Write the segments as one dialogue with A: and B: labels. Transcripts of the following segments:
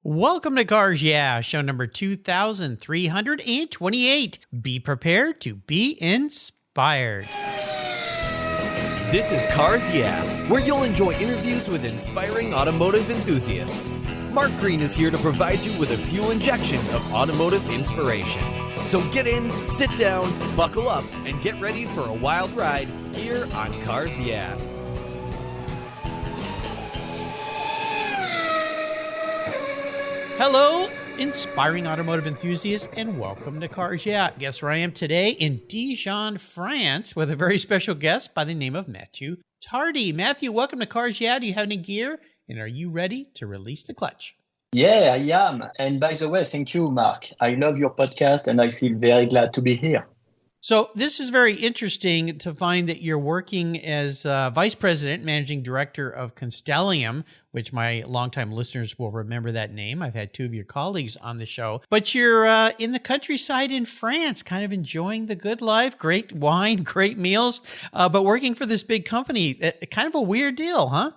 A: Welcome to Cars Yeah, show number 2328. Be prepared to be inspired.
B: This is Cars Yeah, where you'll enjoy interviews with inspiring automotive enthusiasts. Mark Green is here to provide you with a fuel injection of automotive inspiration. So get in, sit down, buckle up, and get ready for a wild ride here on Cars Yeah.
A: Hello, inspiring automotive enthusiasts, and welcome to Cars Yeah. Guess where I am today? In Dijon, France, with a very special guest by the name of Matthieu Tardy. Matthieu, welcome to Cars Yeah. Do you have any gear? And are you ready to release the clutch?
C: Yeah, I am. And by the way, thank you, Mark. I love your podcast and I feel very glad to be here.
A: So this is very interesting to find that you're working as Vice President, Managing Director of Constellium, which my longtime listeners will remember that name. I've had two of your colleagues on the show. But you're in the countryside in France, kind of enjoying the good life, great wine, great meals, but working for this big company. Kind of a weird deal, huh?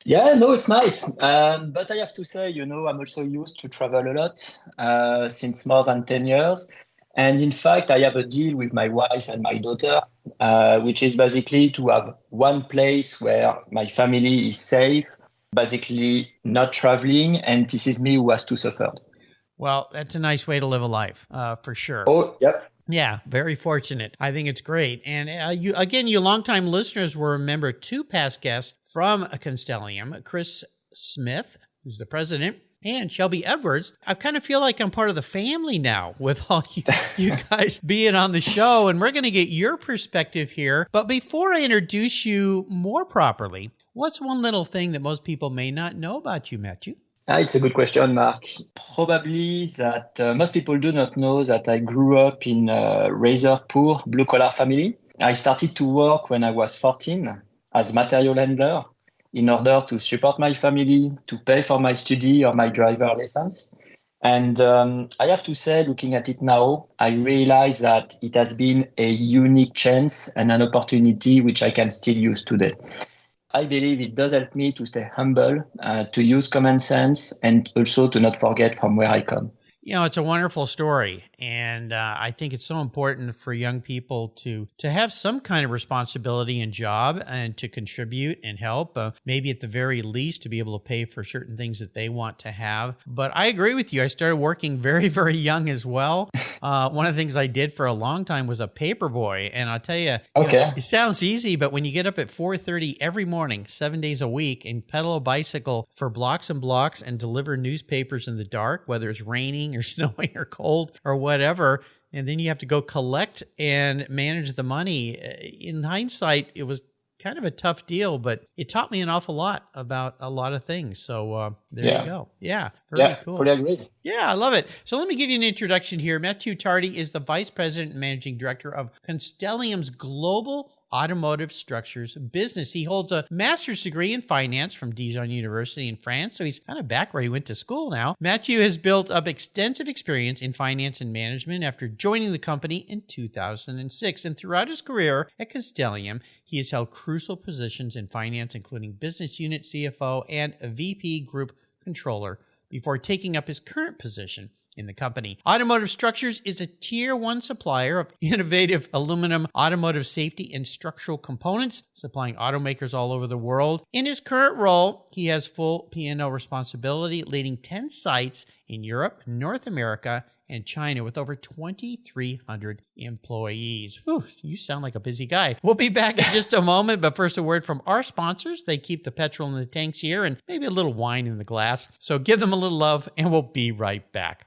C: Yeah, no, it's nice. But I have to say, I'm also used to travel a lot since more than 10 years. And in fact, I have a deal with my wife and my daughter, which is basically to have one place where my family is safe, basically not traveling, and this is me who has to suffer.
A: Well, that's a nice way to live a life, for sure.
C: Oh, yep.
A: Yeah, very fortunate. I think it's great. And you longtime listeners will remember two past guests from Constellium, Chris Smith, who's the president, and Shelby Edwards. I kind of feel like I'm part of the family now with all you guys being on the show, and we're going to get your perspective here. But before I introduce you more properly, what's one little thing that most people may not know about you, Matthieu?
C: It's a good question, Mark. Probably that most people do not know that I grew up in a rather poor blue-collar family. I started to work when I was 14 as material handler in order to support my family, to pay for my study or my driver license. And I have to say, looking at it now, I realize that it has been a unique chance and an opportunity which I can still use today. I believe it does help me to stay humble, to use common sense, and also to not forget from where I come.
A: It's a wonderful story, and I think it's so important for young people to have some kind of responsibility and job and to contribute and help, maybe at the very least to be able to pay for certain things that they want to have. But I agree with you. I started working very, very young as well. One of the things I did for a long time was a paper boy, and I'll tell you, it sounds easy, but when you get up at 4:30 every morning, 7 days a week, and pedal a bicycle for blocks and blocks and deliver newspapers in the dark, whether it's raining or snowing or cold or whatever, and then you have to go collect and manage the money. In hindsight, it was kind of a tough deal, but it taught me an awful lot about a lot of things. So there you go. Yeah, very cool.
C: Fully agree.
A: Yeah, I love it. So let me give you an introduction here. Matthieu Tardy is the Vice President and Managing Director of Constellium's Global Automotive Structures business. He holds a master's degree in finance from Dijon University in France, so he's kind of back where he went to school now. Matthieu has built up extensive experience in finance and management after joining the company in 2006, and throughout his career at Constellium, he has held crucial positions in finance, including business unit CFO and a VP group controller, before taking up his current position in the company. Automotive Structures is a Tier 1 supplier of innovative aluminum automotive safety and structural components, supplying automakers all over the world. In his current role, he has full P&L responsibility, leading 10 sites in Europe, North America, and China with over 2,300 employees. Whew, you sound like a busy guy. We'll be back in just a moment, but first a word from our sponsors. They keep the petrol in the tanks here and maybe a little wine in the glass. So give them a little love and we'll be right back.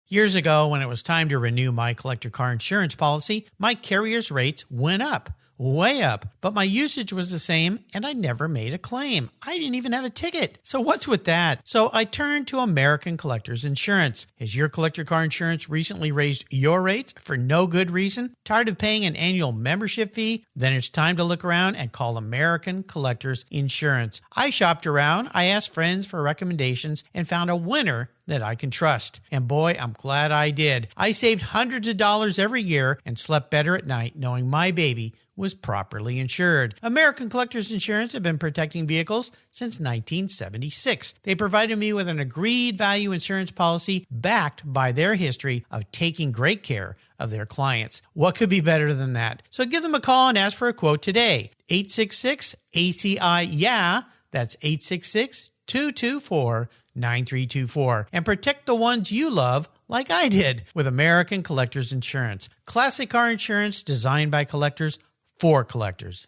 A: Years ago, when it was time to renew my collector car insurance policy, my carrier's rates went up. Way up, but my usage was the same and I never made a claim. I didn't even have a ticket. So what's with that? So I turned to American Collectors Insurance. Has your collector car insurance recently raised your rates for no good reason? Tired of paying an annual membership fee? Then it's time to look around and call American Collectors Insurance. I shopped around, I asked friends for recommendations, and found a winner that I can trust. And boy, I'm glad I did. I saved hundreds of dollars every year and slept better at night knowing my baby was properly insured. American Collectors Insurance have been protecting vehicles since 1976. They provided me with an agreed value insurance policy backed by their history of taking great care of their clients. What could be better than that? So give them a call and ask for a quote today. 866-ACI-YEAH. That's 866-224-9324. And protect the ones you love like I did with American Collectors Insurance. Classic car insurance designed by collectors for collectors.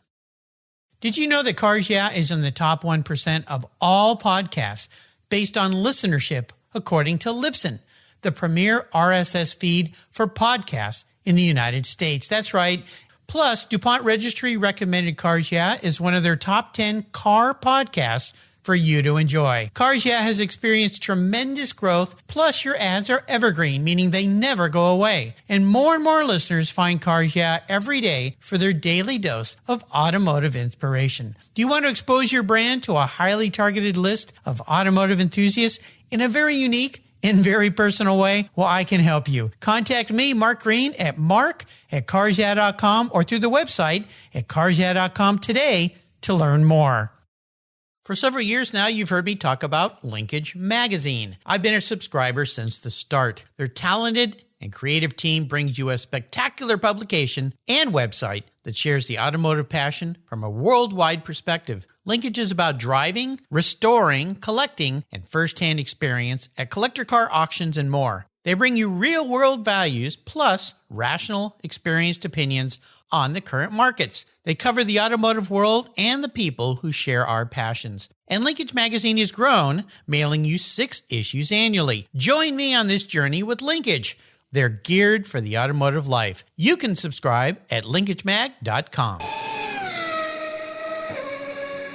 A: Did you know that Cars Yeah! Is in the top 1% of all podcasts based on listenership according to Libsyn, the premier RSS feed for podcasts in the United States? That's right. Plus, DuPont Registry recommended Cars Yeah! Is one of their top 10 car podcasts for you to enjoy. Cars Yeah! Has experienced tremendous growth, plus your ads are evergreen, meaning they never go away. And more listeners find Cars Yeah! Every day for their daily dose of automotive inspiration. Do you want to expose your brand to a highly targeted list of automotive enthusiasts in a very unique and very personal way? Well, I can help you. Contact me, Mark Green, at mark@carsyeah.com or through the website at carsyeah.com today to learn more. For several years now, you've heard me talk about Linkage Magazine. I've been a subscriber since the start. Their talented and creative team brings you a spectacular publication and website that shares the automotive passion from a worldwide perspective. Linkage is about driving, restoring, collecting, and first-hand experience at collector car auctions and more. They bring you real-world values plus rational, experienced opinions on the current markets. They cover the automotive world and the people who share our passions. And Linkage Magazine has grown, mailing you 6 issues annually. Join me on this journey with Linkage. They're geared for the automotive life. You can subscribe at linkagemag.com.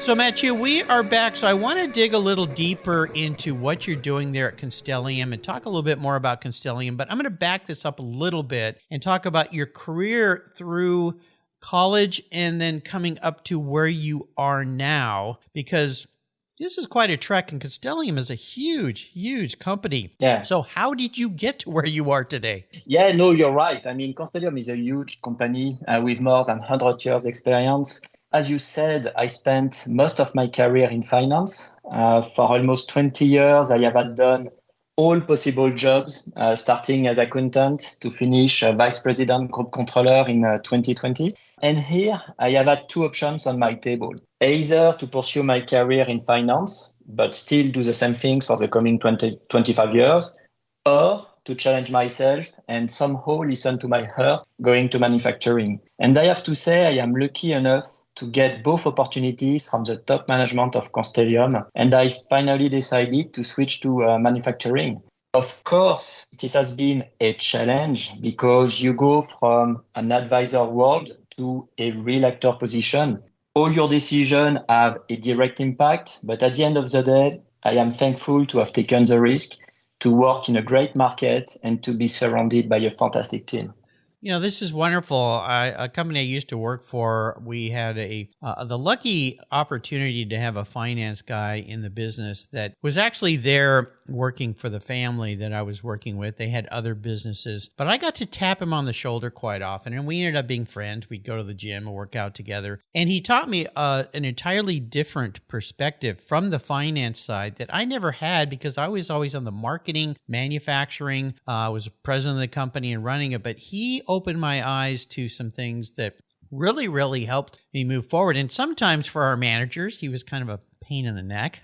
A: So, Matthieu, we are back. So I want to dig a little deeper into what you're doing there at Constellium and talk a little bit more about Constellium. But I'm going to back this up a little bit and talk about your career through college and then coming up to where you are now, because this is quite a trek, and Constellium is a huge company.
C: Yeah.
A: So how did you get to where you are today?
C: Yeah, no, you're right. I mean, Constellium is a huge company with more than 100 years experience. As you said, I spent most of my career in finance. For almost 20 years, I have done all possible jobs, starting as accountant to finish vice president group controller in 2020. And here I have had 2 options on my table: either to pursue my career in finance, but still do the same things for the coming 25 years, or to challenge myself and somehow listen to my heart going to manufacturing. And I have to say, I am lucky enough to get both opportunities from the top management of Constellium, and I finally decided to switch to manufacturing. Of course, this has been a challenge because you go from an advisor world to a real actor position. All your decisions have a direct impact, but at the end of the day, I am thankful to have taken the risk to work in a great market and to be surrounded by a fantastic team.
A: You know, this is wonderful. A company I used to work for, we had the lucky opportunity to have a finance guy in the business that was actually there working for the family that I was working with. They had other businesses, but I got to tap him on the shoulder quite often, and we ended up being friends. We'd go to the gym and work out together, and he taught me an entirely different perspective from the finance side that I never had because I was always on the marketing, manufacturing. I was president of the company and running it, but he opened my eyes to some things that really helped me move forward. And sometimes for our managers, he was kind of a pain in the neck,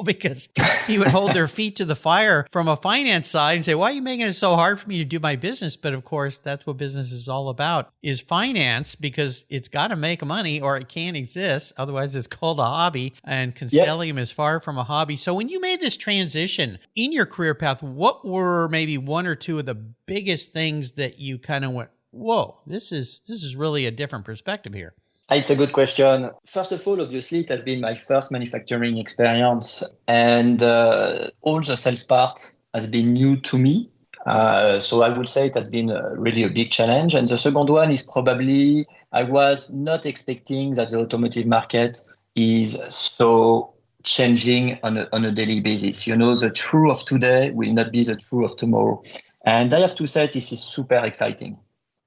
A: because he would hold their feet to the fire from a finance side and say, why are you making it so hard for me to do my business? But of course, that's what business is all about, is finance, because it's got to make money or it can't exist. Otherwise, it's called a hobby, and Constellium is far from a hobby. So when you made this transition in your career path, what were maybe 1 or 2 of the biggest things that you kind of went, whoa, this is really a different perspective here?
C: It's a good question. First of all, obviously, it has been my first manufacturing experience, and all the sales part has been new to me. So I would say it has been really a big challenge. And the second one is probably I was not expecting that the automotive market is so changing on a daily basis. The true of today will not be the true of tomorrow. And I have to say, this is super exciting.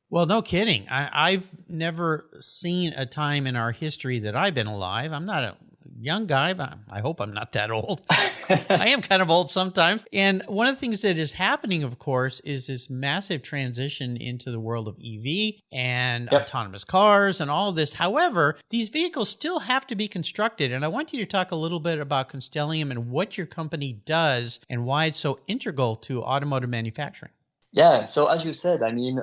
A: Well, no kidding. I've never seen a time in our history that I've been alive. I'm not a young guy, but I hope I'm not that old. I am kind of old sometimes. And one of the things that is happening, of course, is this massive transition into the world of EV and autonomous cars and all of this. However, these vehicles still have to be constructed. And I want you to talk a little bit about Constellium and what your company does and why it's so integral to automotive manufacturing.
C: Yeah, so as you said,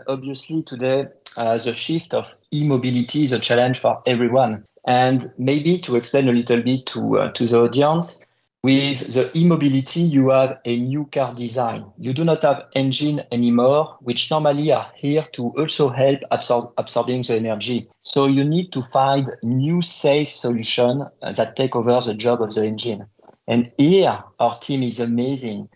C: obviously today, the shift of e-mobility is a challenge for everyone. And maybe to explain a little bit to the audience, with the e-mobility, you have a new car design. You do not have engine anymore, which normally are here to also help absorbing the energy. So you need to find new safe solution that take over the job of the engine. And here, our team is amazing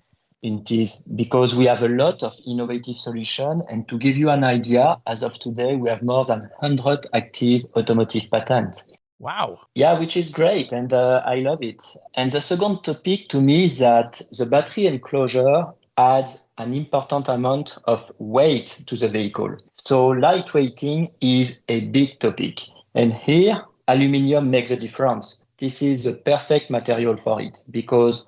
C: in this because we have a lot of innovative solutions. And to give you an idea, as of today, we have more than 100 active automotive patents.
A: Wow.
C: Yeah, which is great. And I love it. And the second topic to me is that the battery enclosure adds an important amount of weight to the vehicle. So lightweighting is a big topic. And here, aluminum makes a difference. This is the perfect material for it because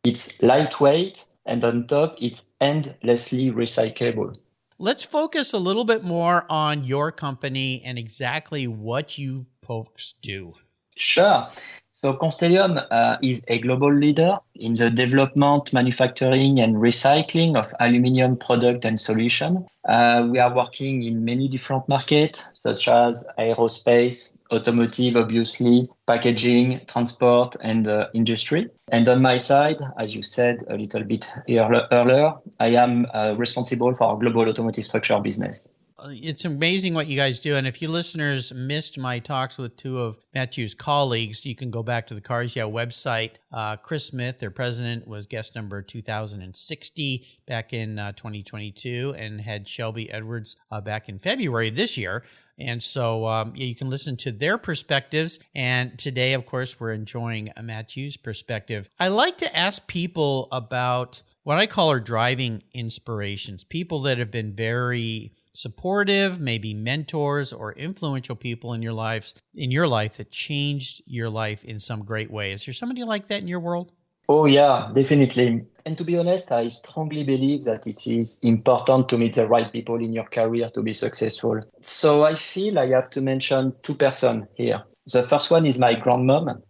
C: it's lightweight and on top, it's endlessly recyclable.
A: Let's focus a little bit more on your company and exactly what you folks do.
C: Sure. So Constellium is a global leader in the development, manufacturing, and recycling of aluminium product and solution. We are working in many different markets, such as aerospace, automotive, obviously, packaging, transport, and industry. And on my side, as you said a little bit earlier, I am responsible for our global automotive structure business.
A: It's amazing what you guys do. And if you listeners missed my talks with two of Matthieu's colleagues, you can go back to the Cars Yeah website. Chris Smith, their president, was guest number 2060 back in 2022 and had Shelby Edwards back in February this year. And so you can listen to their perspectives. And today, of course, we're enjoying Matthieu's perspective. I like to ask people about what I call our driving inspirations, people that have been very supportive, maybe mentors or influential people in your life that changed your life in some great way. Is there somebody like that in your world?
C: Oh, yeah, definitely. And to be honest, I strongly believe that it is important to meet the right people in your career to be successful. So I feel I have to mention two persons here. The first one is my grandmom.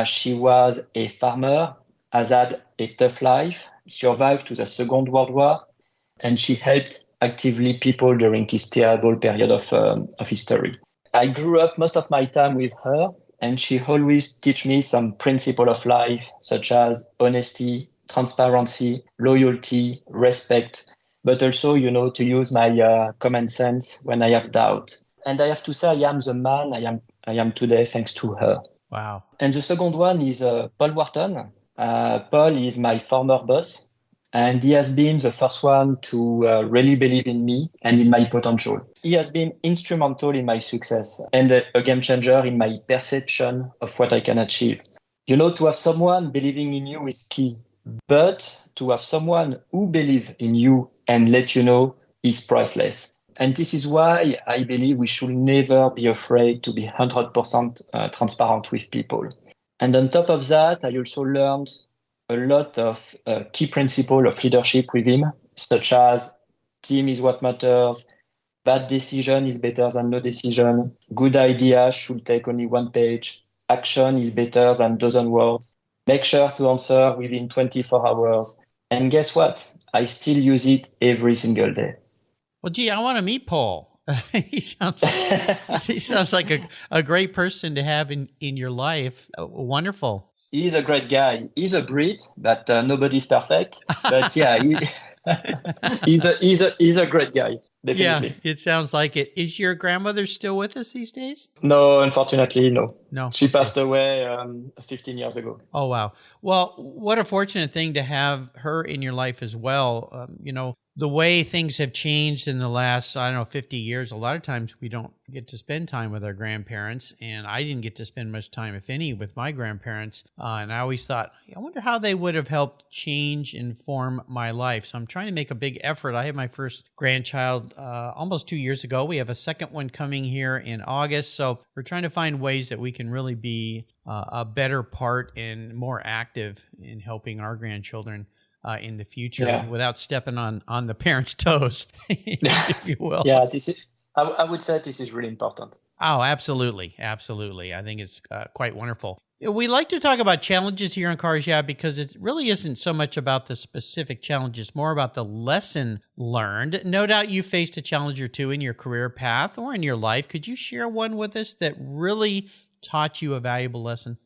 C: She was a farmer, has had a tough life, survived to the Second World War, and she helped actively people during this terrible period of history. I grew up most of my time with her, and she always teach me some principle of life, such as honesty, transparency, loyalty, respect, but also, to use my common sense when I have doubt. And I have to say, I am the man I am today thanks to her.
A: Wow.
C: And the second one is Paul Wharton. Paul is my former boss. And he has been the first one to really believe in me and in my potential. He has been instrumental in my success and a game changer in my perception of what I can achieve. To have someone believing in you is key, but to have someone who believes in you and let you know is priceless. And this is why I believe we should never be afraid to be 100% transparent with people. And on top of that, I also learned a lot of key principles of leadership with him, such as team is what matters, bad decision is better than no decision, good idea should take only one page, action is better than dozen words, make sure to answer within 24 hours. And guess what? I still use it every single day.
A: Well, gee, I want to meet Paul. he sounds like a great person to have in your life. Wonderful.
C: He's a great guy. He's a Brit, but nobody's perfect. But yeah, he's a great guy. Definitely.
A: Yeah, it sounds like it. Is your grandmother still with us these days?
C: No, unfortunately, no.
A: No.
C: She
A: Okay.
C: passed away 15 years ago.
A: Oh, wow. Well, what a fortunate thing to have her in your life as well. The way things have changed in the last, I don't know, 50 years, a lot of times we don't get to spend time with our grandparents. And I didn't get to spend much time, if any, with my grandparents. And I always thought, I wonder how they would have helped change and form my life. So I'm trying to make a big effort. I had my first grandchild almost 2 years ago. We have a second one coming here in August. So we're trying to find ways that we can really be a better part and more active in helping our grandchildren in the future without stepping on the parents' toes, if you will.
C: Yeah, I would say this is really important.
A: Oh, absolutely. Absolutely. I think it's quite wonderful. We like to talk about challenges here on Cars Yeah because it really isn't so much about the specific challenges, more about the lesson learned. No doubt you faced a challenge or two in your career path or in your life. Could you share one with us that really taught you a valuable lesson?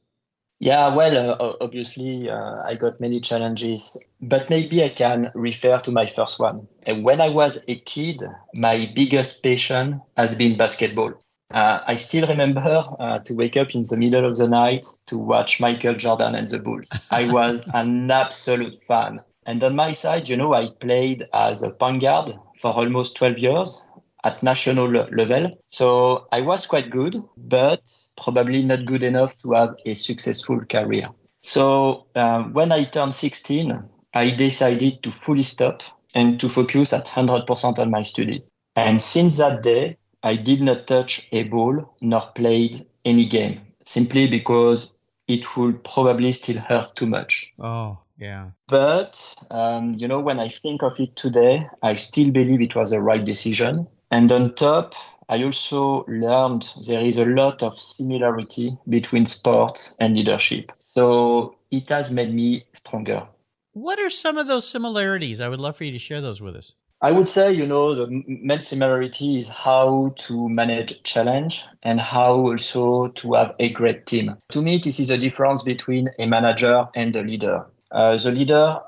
C: Yeah, well, obviously, I got many challenges, but maybe I can refer to my first one. And when I was a kid, my biggest passion has been basketball. I still remember to wake up in the middle of the night to watch Michael Jordan and the Bulls. I was an absolute fan. And on my side, I played as a point guard for almost 12 years at national level. So I was quite good, but probably not good enough to have a successful career. So when I turned 16, I decided to fully stop and to focus at 100% on my study. And since that day, I did not touch a ball nor played any game, simply because it would probably still hurt too much.
A: Oh, yeah.
C: But, when I think of it today, I still believe it was the right decision. And on top, I also learned there is a lot of similarity between sport and leadership. So it has made me stronger.
A: What are some of those similarities? I would love for you to share those with us.
C: I would say, the main similarity is how to manage challenge and how also to have a great team. To me, this is a difference between a manager and a leader. The leader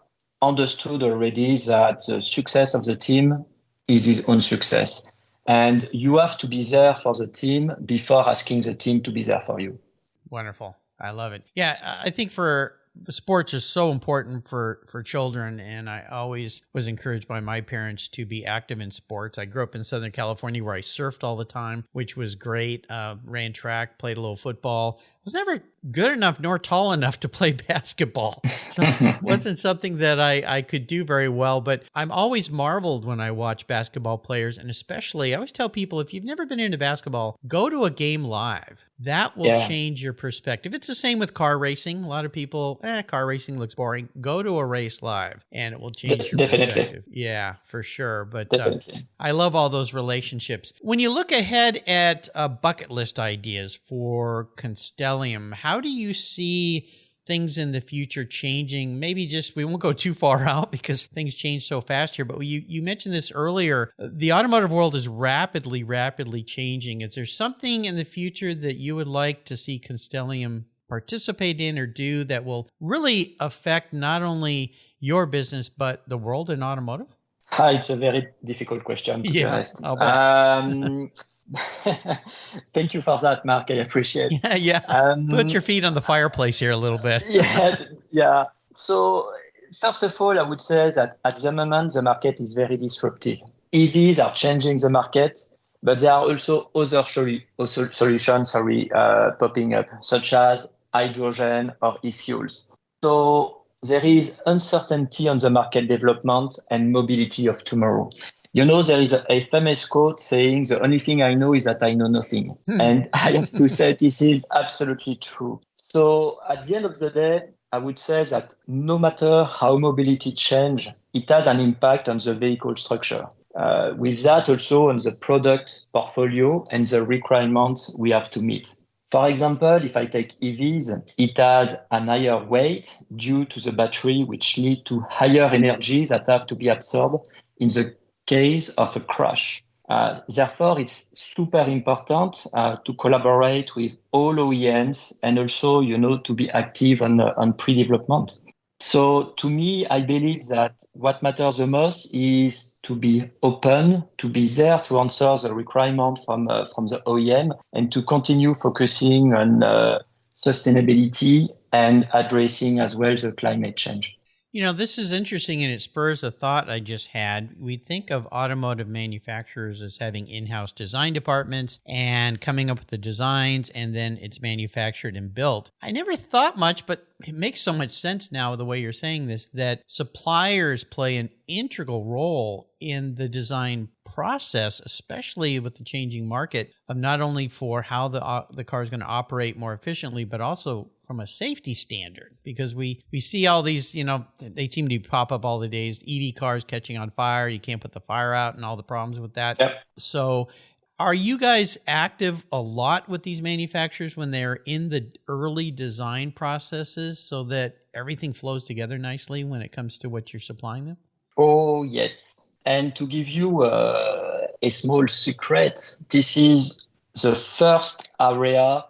C: understood already that the success of the team is his own success. And you have to be there for the team before asking the team to be there for you.
A: Wonderful. I love it. Yeah, I think sports is so important for children, and I always was encouraged by my parents to be active in sports. I grew up in Southern California where I surfed all the time, which was great. Ran track, played a little football. Was never good enough nor tall enough to play basketball. So it wasn't something that I could do very well, but I'm always marveled when I watch basketball players, and especially I always tell people, if you've never been into basketball, go to a game live. That will change your perspective. It's the same with car racing. A lot of people, car racing looks boring. Go to a race live and it will change your perspective. Yeah, for sure. But I love all those relationships. When you look ahead at bucket list ideas for Constellium, how do you see things in the future changing? Maybe we won't go too far out because things change so fast here, but you mentioned this earlier. The automotive world is rapidly changing. Is there something in the future that you would like to see Constellium participate in or do that will really affect not only your business, but the world in automotive?
C: It's a very difficult question, to be honest. Thank you for that, Mark. I appreciate it.
A: Yeah. Put your feet on the fireplace here a little bit.
C: Yeah. So first of all, I would say that at the moment, the market is very disruptive. EVs are changing the market, but there are also other solutions popping up, such as hydrogen or e-fuels. So there is uncertainty on the market development and mobility of tomorrow. There is a famous quote saying, the only thing I know is that I know nothing. And I have to say this is absolutely true. So at the end of the day, I would say that no matter how mobility change, it has an impact on the vehicle structure. With that also on the product portfolio and the requirements we have to meet. For example, if I take EVs, it has a higher weight due to the battery, which lead to higher energy that have to be absorbed in the case of a crash. Therefore, it's super important to collaborate with all OEMs and also, to be active on pre-development. So to me, I believe that what matters the most is to be open, to be there to answer the requirement from the OEM, and to continue focusing on sustainability and addressing as well the climate change.
A: This is interesting and it spurs a thought I just had. We think of automotive manufacturers as having in-house design departments and coming up with the designs, and then it's manufactured and built. I never thought much, but it makes so much sense now the way you're saying this, that suppliers play an integral role in the design process, especially with the changing market of not only for how the car is going to operate more efficiently, but also from a safety standard, because we see all these, they seem to pop up all the days, EV cars catching on fire, you can't put the fire out and all the problems with that.
C: Yep.
A: So are you guys active a lot with these manufacturers when they're in the early design processes so that everything flows together nicely when it comes to what you're supplying them?
C: Oh, yes. And to give you a small secret, this is the first area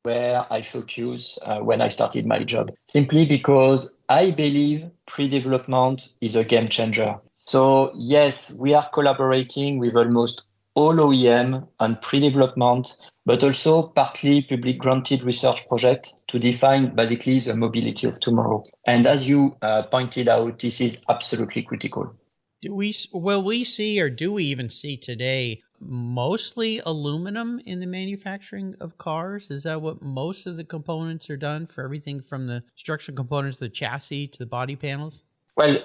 C: where I focus when I started my job, simply because I believe pre-development is a game changer. So yes, we are collaborating with almost all OEM on pre-development, but also partly public granted research project to define basically the mobility of tomorrow. And as you pointed out, this is absolutely critical.
A: Do we see, or do we even see today, mostly aluminum in the manufacturing of cars? Is that what most of the components are done for, everything from the structural components, the chassis to the body panels?
C: Well,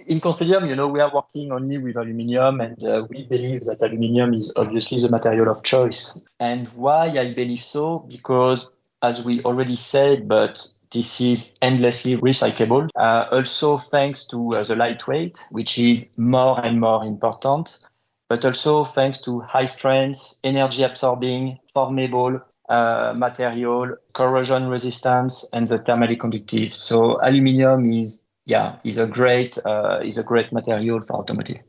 C: in Constellium, we are working only with aluminium, and we believe that aluminium is obviously the material of choice. And why I believe so? Because, as we already said, but this is endlessly recyclable. Also, thanks to the lightweight, which is more and more important, but also thanks to high strength, energy absorbing, formable material, corrosion resistance, and the thermally conductive. So aluminium is a great material for automotive.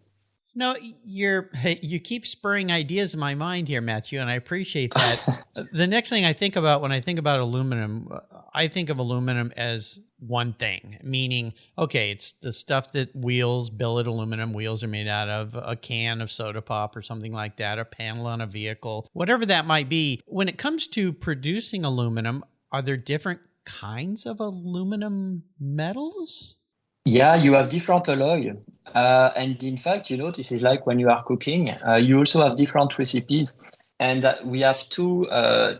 A: No, you keep spurring ideas in my mind here, Matthieu, and I appreciate that. The next thing I think about when I think about aluminum, I think of aluminum as one thing, meaning, okay, it's the stuff that billet aluminum wheels are made out of, a can of soda pop or something like that, a panel on a vehicle, whatever that might be. When it comes to producing aluminum, are there different kinds of aluminum metals?
C: Yeah, you have different alloy. And in fact, this is like when you are cooking, you also have different recipes. And we have two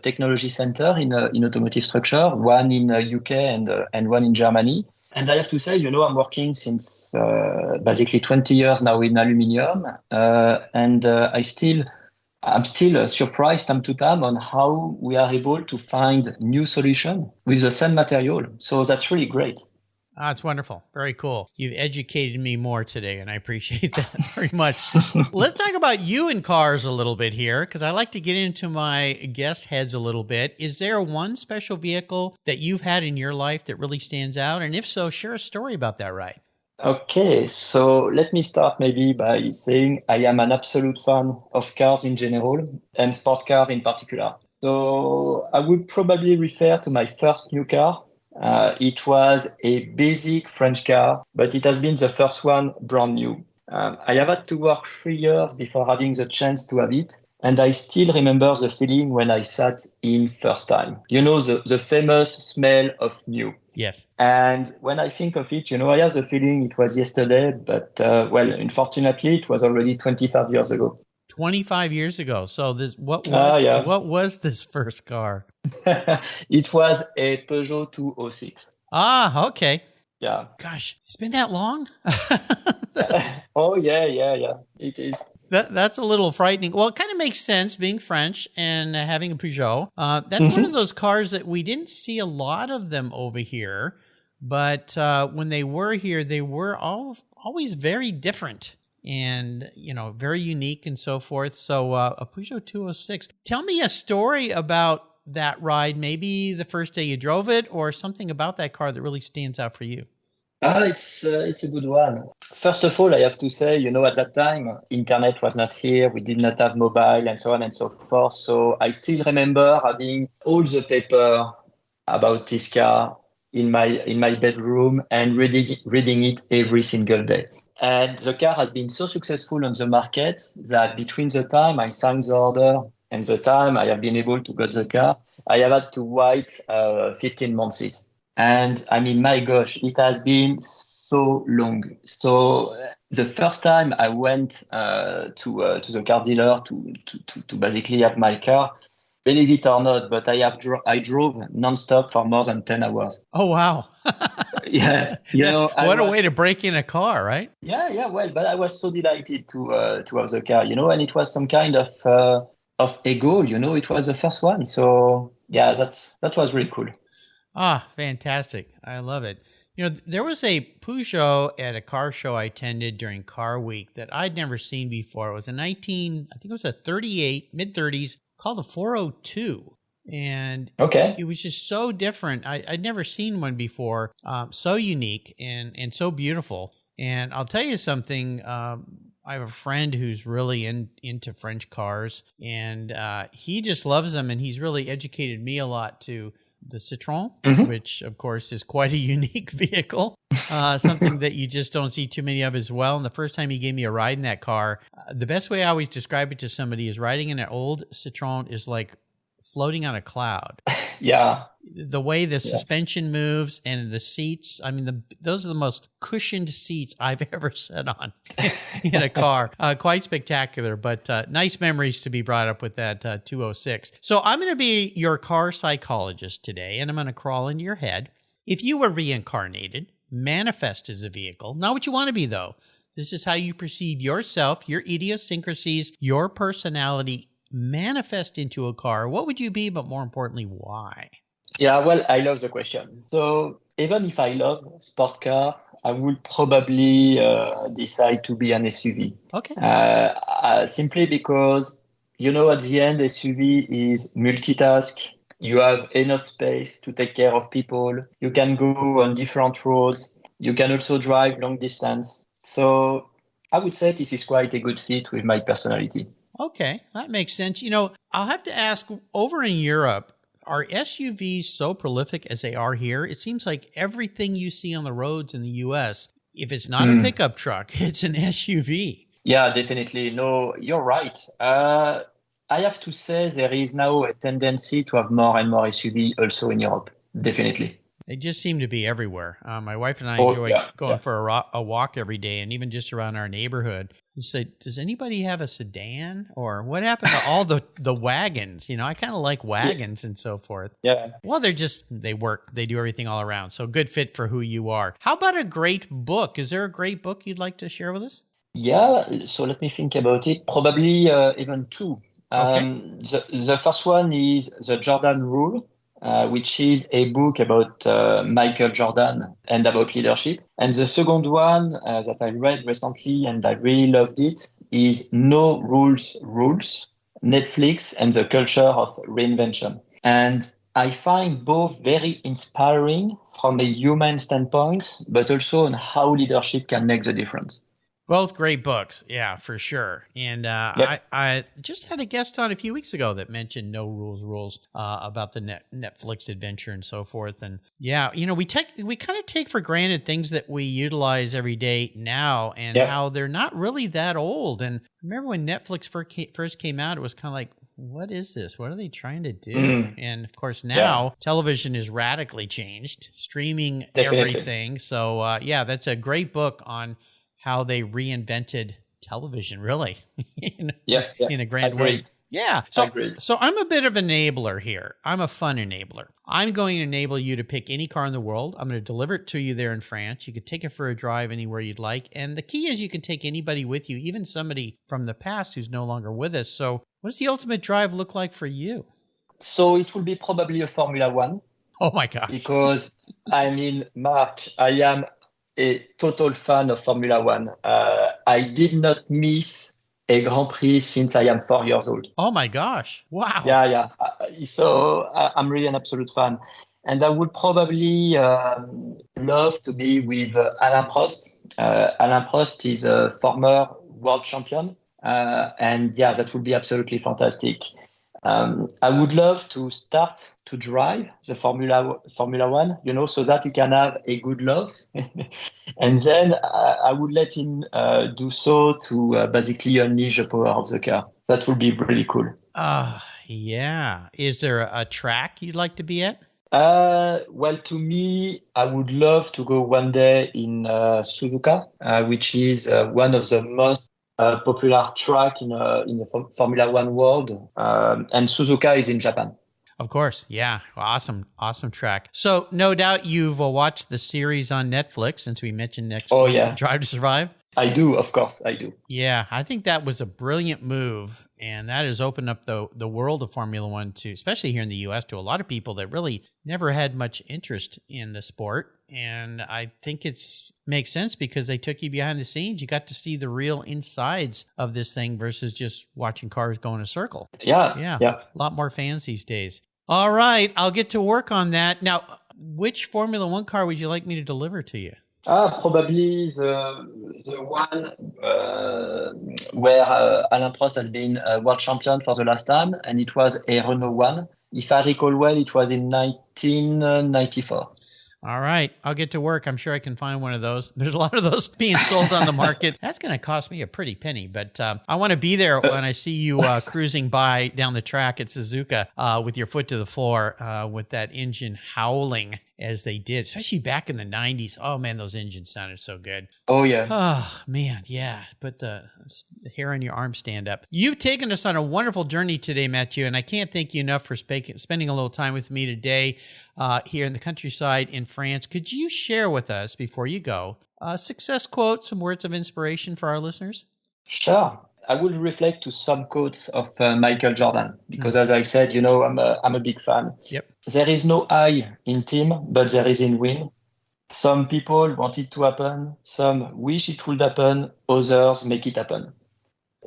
C: technology centers in Automotive Structure, one in UK and one in Germany. And I have to say, I'm working since basically 20 years now in aluminium. And I'm still surprised time to time on how we are able to find new solutions with the same material. So that's really great.
A: It's wonderful. Very cool. You've educated me more today, and I appreciate that very much. Let's talk about you and cars a little bit here, because I like to get into my guest heads a little bit. Is there one special vehicle that you've had in your life that really stands out? And if so, share a story about that ride.
C: Okay, so let me start maybe by saying I am an absolute fan of cars in general and sport car in particular. So I would probably refer to my first new car. It was a basic French car, but it has been the first one brand new. I have had to work 3 years before having the chance to have it. And I still remember the feeling when I sat in first time. The famous smell of new.
A: Yes.
C: And when I think of it, I have the feeling it was yesterday, but unfortunately, it was already 25 years ago.
A: 25 years ago. So what was this first car?
C: It was a Peugeot 206.
A: Ah, okay.
C: Yeah.
A: Gosh, it's been that long?
C: Oh, yeah. It is.
A: That's a little frightening. Well, it kind of makes sense being French and having a Peugeot. That's one of those cars that we didn't see a lot of them over here. But when they were here, they were always very different and, very unique and so forth. So a Peugeot 206. Tell me a story about that ride, maybe the first day you drove it or something about that car that really stands out for you.
C: It's a good one. First of all, I have to say, at that time, internet was not here. We did not have mobile and so on and so forth. So I still remember having all the paper about this car in my bedroom and reading it every single day. And the car has been so successful on the market that between the time I signed the order and the time I have been able to get the car, I have had to wait 15 months. And I mean, my gosh, it has been so long. So the first time I went to the car dealer to basically have my car, believe it or not, but I drove nonstop for more than 10 hours.
A: Oh, wow.
C: Yeah,
A: What a way to break in a car, right?
C: Yeah. Well, but I was so delighted to have the car, and it was some kind of ego, It was the first one, so yeah, that was really cool.
A: Ah, fantastic. I love it. There was a Peugeot at a car show I attended during Car Week that I'd never seen before. It was I think it was a 38, mid-30s, called a 402. And
C: Okay.
A: it was just so different. I'd never seen one before, so unique and so beautiful. And I'll tell you something, I have a friend who's really into French cars, and he just loves them, and he's really educated me a lot to the Citroën, which of course is quite a unique vehicle, something that you just don't see too many of as well. And the first time he gave me a ride in that car, the best way I always describe it to somebody is riding in an old Citroën is like floating on a cloud.
C: Yeah.
A: The way the suspension moves and the seats, I mean, those are the most cushioned seats I've ever sat on in a car. Quite spectacular, but nice memories to be brought up with that 206. So I'm going to be your car psychologist today, and I'm going to crawl into your head. If you were reincarnated, manifest as a vehicle, not what you want to be, though. This is how you perceive yourself, your idiosyncrasies, your personality, manifest into a car. What would you be, but more importantly, why?
C: Yeah, well, I love the question. So even if I love sport car, I would probably decide to be an SUV.
A: Okay.
C: Simply because, at the end, SUV is multitask. You have enough space to take care of people. You can go on different roads. You can also drive long distance. So I would say this is quite a good fit with my personality.
A: Okay, that makes sense. I'll have to ask, over in Europe, are SUVs so prolific as they are here? It seems like everything you see on the roads in the US, if it's not a pickup truck, it's an SUV.
C: Yeah, definitely. No, you're right. I have to say there is now a tendency to have more and more SUV also in Europe. Definitely.
A: They just seem to be everywhere. My wife and I enjoy going for a walk every day, and even just around our neighborhood. You say, does anybody have a sedan? Or what happened to all the wagons? I kind of like wagons and so forth.
C: Yeah.
A: Well, they work. They do everything all around. So good fit for who you are. How about a great book? Is there a great book you'd like to share with us?
C: Yeah, so let me think about it. Probably even two.
A: Okay.
C: The first one is The Jordan Rule, which is a book about Michael Jordan and about leadership. And the second one that I read recently and I really loved it is No Rules, Netflix and the Culture of Reinvention. And I find both very inspiring from a human standpoint, but also on how leadership can make the difference.
A: Both great books. Yeah, for sure. And I just had a guest on a few weeks ago that mentioned No Rules about the Netflix adventure and so forth. And yeah, we kind of take for granted things that we utilize every day now and how they're not really that old. And I remember when Netflix first came out, it was kind of like, what is this? What are they trying to do? And of course, now television is radically changed, streaming everything. So that's a great book on how they reinvented television, really, in a grand way. Yeah. So I'm a bit of an enabler here. I'm a fun enabler. I'm going to enable you to pick any car in the world. I'm going to deliver it to you there in France. You could take it for a drive anywhere you'd like. And the key is you can take anybody with you, even somebody from the past who's no longer with us. So what does the ultimate drive look like for you?
C: So it will be probably a Formula One.
A: Oh my gosh.
C: Because, Mark, I am a total fan of Formula One. I did not miss a Grand Prix since I am 4 years old.
A: Oh my gosh. Wow.
C: Yeah. So I'm really an absolute fan. And I would probably love to be with Alain Prost. Alain Prost is a former world champion. And that would be absolutely fantastic. I would love to start to drive the Formula One, so that he can have a good love, and then I would let him do so to basically unleash the power of the car. That would be really cool.
A: Yeah. Is there a track you'd like to be at?
C: Well, to me, I would love to go one day in Suzuka, which is one of the most popular track in the Formula One world. And Suzuka is in Japan.
A: Of course. Yeah. Awesome. Awesome track. So no doubt you've watched the series on Netflix, since we mentioned Netflix.
C: Oh, yeah.
A: Drive to Survive.
C: I do, of course, I do.
A: Yeah, I think that was a brilliant move, and that has opened up the world of Formula One to, especially here in the U.S., to a lot of people that really never had much interest in the sport. And I think it's makes sense because they took you behind the scenes. You got to see the real insides of this thing versus just watching cars go in a circle.
C: Yeah.
A: A lot more fans these days. All right, I'll get to work on that. Now, which Formula One car would you like me to deliver to you?
C: Probably the one where Alain Prost has been world champion for the last time, and it was a Renault 1. If I recall well, it was in 1994.
A: All right, I'll get to work. I'm sure I can find one of those. There's a lot of those being sold on the market. That's going to cost me a pretty penny, but I want to be there when I see you cruising by down the track at Suzuka with your foot to the floor with that engine howling as they did, especially back in the 90s. Oh, man, those engines sounded so good.
C: Oh, yeah.
A: Oh, man, yeah. But the hair on your arm stand up. You've taken us on a wonderful journey today, Matthieu, and I can't thank you enough for spending a little time with me today here in the countryside in France. Could you share with us, before you go, a success quote, some words of inspiration for our listeners?
C: Sure. I will reflect to some quotes of Michael Jordan, because as I said, I'm a big fan.
A: Yep.
C: There is no I in team, but there is in win. Some people want it to happen. Some wish it would happen. Others make it happen.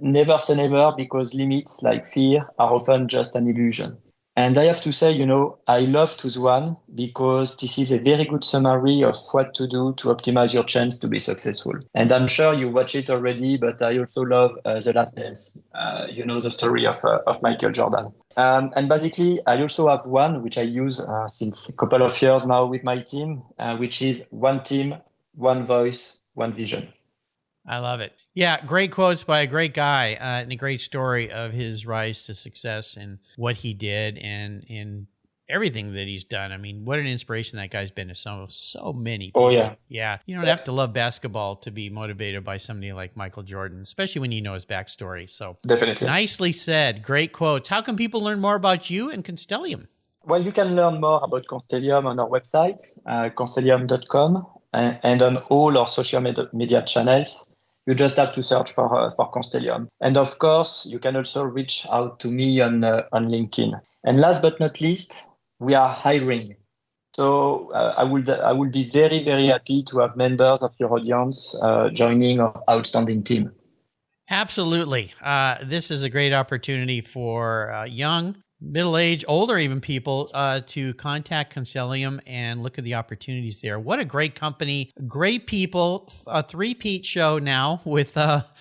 C: Never say never, because limits like fear are often just an illusion. And I have to say, I love Tooth One because this is a very good summary of what to do to optimize your chance to be successful. And I'm sure you watch it already, but I also love The Last Dance, the story of Michael Jordan. And basically, I also have one, which I use since a couple of years now with my team, which is one team, one voice, one vision.
A: I love it. Yeah, great quotes by a great guy and a great story of his rise to success and what he did and in everything that he's done. I mean, what an inspiration that guy's been to so many people.
C: Oh, yeah.
A: Yeah. You don't have to love basketball to be motivated by somebody like Michael Jordan, especially when you know his backstory. So
C: definitely.
A: Nicely said. Great quotes. How can people learn more about you and Constellium?
C: Well, you can learn more about Constellium on our website, constellium.com, and on all our social media channels. You just have to search for Constellium. And of course, you can also reach out to me on LinkedIn. And last but not least, we are hiring. So I would be very, very happy to have members of your audience joining our outstanding team.
A: Absolutely. This is a great opportunity for young, middle-aged, older even people to contact Constellium and look at the opportunities there. What a great company, great people, a three-peat show now with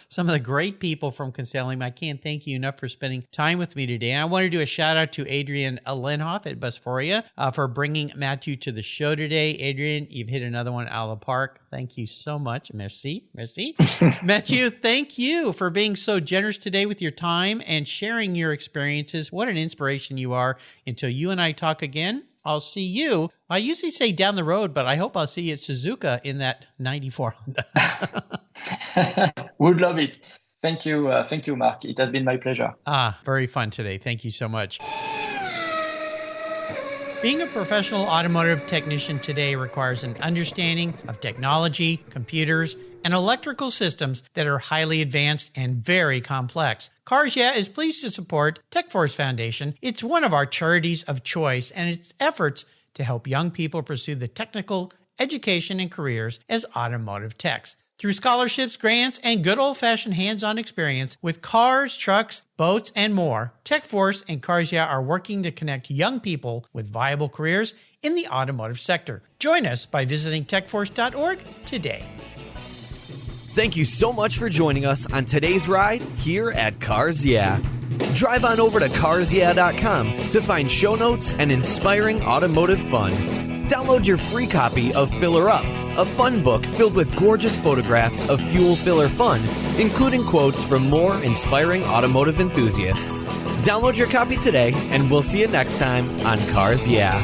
A: some of the great people from Constellium. I can't thank you enough for spending time with me today. And I want to do a shout-out to Adrian Lenhoff at Busforia for bringing Matthieu to the show today. Adrian, you've hit another one out of the park. Thank you so much. Merci. Matthieu, thank you for being so generous today with your time and sharing your experiences. What an inspiration you are. Until you and I talk again, I'll see you. I usually say down the road, but I hope I'll see you at Suzuka in that 94 Honda.
C: Would love it. Thank you, Mark. It has been my pleasure.
A: Very fun today. Thank you so much. Being a professional automotive technician today requires an understanding of technology, computers, and electrical systems that are highly advanced and very complex. Cars Yeah is pleased to support TechForce Foundation. It's one of our charities of choice, and its efforts to help young people pursue the technical education and careers as automotive techs. Through scholarships, grants, and good old-fashioned hands-on experience with cars, trucks, boats, and more, TechForce and Cars Yeah are working to connect young people with viable careers in the automotive sector. Join us by visiting techforce.org today.
B: Thank you so much for joining us on today's ride here at Cars Yeah. Drive on over to carsyeah.com to find show notes and inspiring automotive fun. Download your free copy of Filler Up, a fun book filled with gorgeous photographs of fuel filler fun, including quotes from more inspiring automotive enthusiasts. Download your copy today, and we'll see you next time on Cars Yeah.